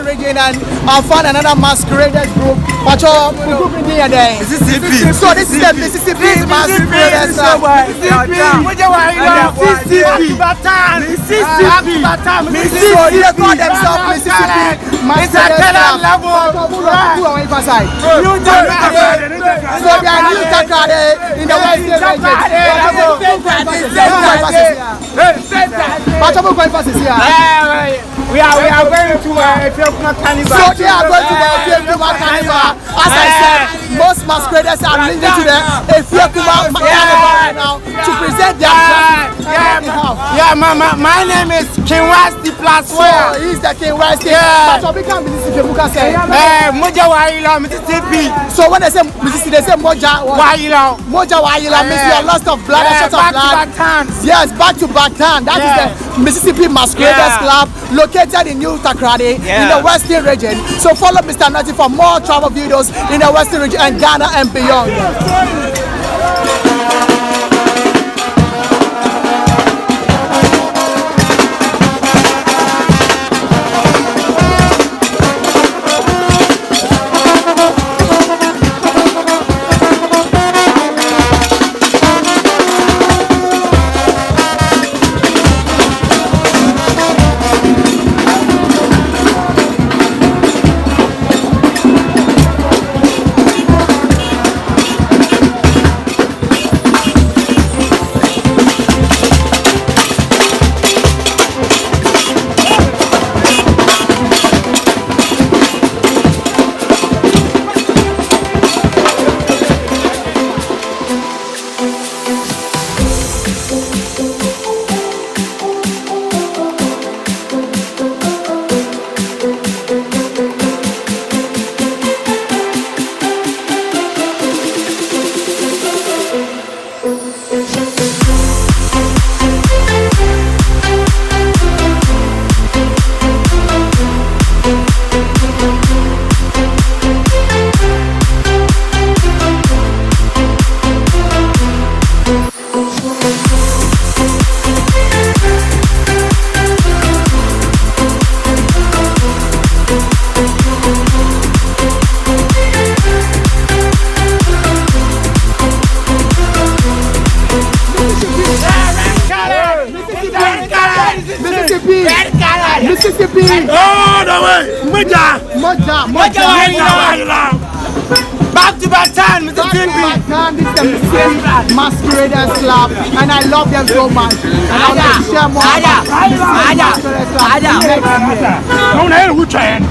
region and I found another masqueraders group. But your group in here there. Mississippi. So this is the Mississippi Masqueraders Club. Mississippi. So they call themselves Mississippi Masqueraders Club. So they are new Takoradi in the Western region. We are going to carnival. So they are going to the carnival. As I said, most masqueraders are linked to the carnival now to present their my name is King Westy Plus. So he's the King Westy. But we can't Mississippi. Moja Waila, Mississippi. So when they say Mississippi, they say Moja Waila. Moja Waila means you are lost of blood, a shot of blood. Yes, back to back time. That is the Mississippi Masqueraders Club, located in New Takoradi in the Western region. So follow Mr. Nati for more travel videos in the Western region and Ghana and beyond. Mississippi. Oh, no way. Moja. Back to back time, Mississippi. This is the Mississippi Masqueraders Club, and I love them so much. And I want to share more about Masqueraders Club next year.